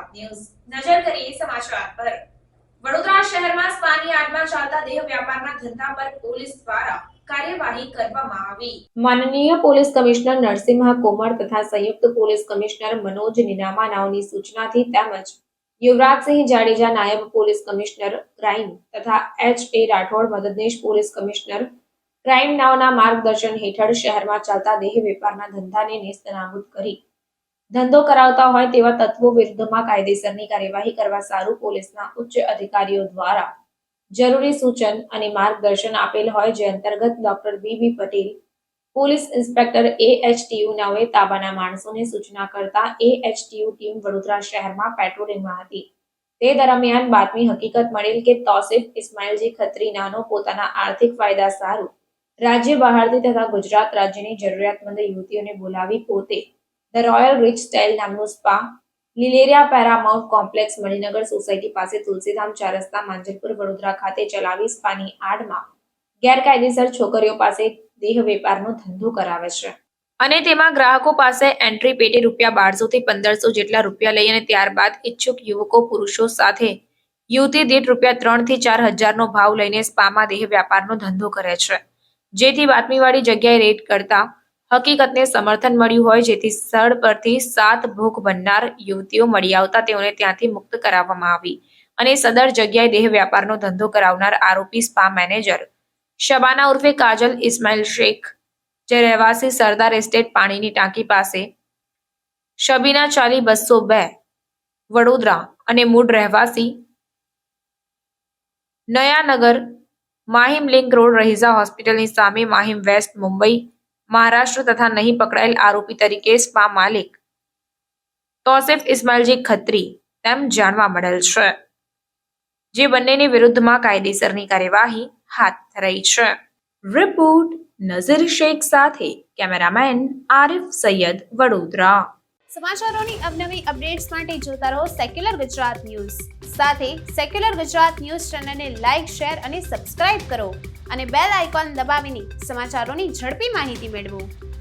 Gujarat news નજર કરીએ સમાચાર પર। વડોદરા શહેરમાં સ્પાની આડમાં ચાલતા દેહ વ્યાપારના ધંધા પર પોલીસ દ્વારા કાર્યવાહી કરવામાં આવી। માનનીય પોલીસ કમિશનર નરસિંહ કોમર તથા સંયુક્ત પોલીસ કમિશનર મનોજ નીનામા નાઓની સૂચનાથી તેમજ યુવરાજસિંહ જાડેજા નાયબ પોલીસ કમિશનર ક્રાઇમ તથા H.A. રાઠોડ મદદનીશ પોલીસ કમિશનર ક્રાઇમ નાઓના માર્ગદર્શન હેઠળ શહેરમાં ચાલતા દેહ વેપારના ધંધાને નેસ્તનાબૂદ કરી ધંધો કરાવતા હોય તેવા તત્વો વિરુદ્ધમાં કાયદેસરની કાર્યવાહી કરવા સારું પોલીસના ઉચ્ચ અધિકારીઓ દ્વારા જરૂરી સૂચન અને માર્ગદર્શન આપેલ હોય, જે અંતર્ગત doctor B.B. Patel police inspector AHTU નાઓએ તાબાના માણસોને સૂચના કરતા AHTU ટીમ વડોદરા શહેરમાં પેટ્રોલિંગમાં હતી। તે દરમિયાન બાતમી હકીકત મળેલ કે તોસિફ ઇસ્માઇલજી ખત્રી નાનો પોતાના આર્થિક ફાયદા સારું રાજ્ય બહારથી તથા ગુજરાત રાજ્યની જરૂરિયાતમંદ યુવતીઓને બોલાવી પોતે ધ રોયલ રીચ સ્ટાઇલ નામનું spa લિલેરિયા Paramount complex Maninagar society પાસે તુલસીધામ 4 રસ્તા માંજલપુર વડોદરા ખાતે ચલાવી સ્પાની આડમાં ગેરકાયદેસર છોકરીઓ પાસે દેહ વેપારનો ધંધો કરાવે છે અને તેમાં ગ્રાહકો પાસે એન્ટ્રી પેટે ₹1200 થી 1500 જેટલા રૂપિયા લઈ અને ત્યારબાદ ઈચ્છુક યુવકો પુરુષો સાથે યુવતી દીઠ ₹3 થી 4000 નો ભાવ લઈને સ્પામાં દેહ વ્યાપારનો ધંધો કરે છે, જેથી બાતમીવાળી જગ્યાએ રેડ કરતા હકીકતને સમર્થન મળ્યું હોય, જેથી સ્થળ પરથી 7 ભોગ બનનાર યુવતીઓ મળી આવતા તેઓને ત્યાંથી મુક્ત કરાવવામાં આવી અને સદર જગ્યાએ દેહ વ્યાપારનો ધંધો કરાવનાર આરોપી સ્પા મેનેજર શબાના ઉર્ફે કાજલ ઇસ્માઇલ શેખ, જે રહેવાસી સરદાર એસ્ટેટ પાણીની ટાંકી પાસે, શબીના ચાલી 202 વડોદરા અને મૂળ રહેવાસી નયાનગર માહિમ લિંક રોડ રહીઝા હોસ્પિટલની સામે માહિમ વેસ્ટ મુંબઈ મહારાષ્ટ્ર તથા નહીં પકડાયેલ આરોપી તરીકે સ્પા માલિક તોસિફ ઇસ્માઇલજી ખત્રી તેમ જાણવા મળેલ છે, જે બંનેની વિરુદ્ધમાં કાયદેસરની કાર્યવાહી હાથ ધરાઈ છે। રિપોર્ટ નઝીર શેખ સાથે કેમેરામેન આરિફ સૈયદ, વડોદરા। સમાચારોની અવનવી અપડેટ્સ માટે જોતા રહો સેક્યુલર ગુજરાત ન્યૂઝ। સાથે સેક્યુલર ગુજરાત ન્યૂઝ ચેનલને લાઇક, શેર અને સબસ્ક્રાઇબ કરો અને બેલ આઇકોન દબાવીને સમાચારોની ઝડપી માહિતી મેળવો।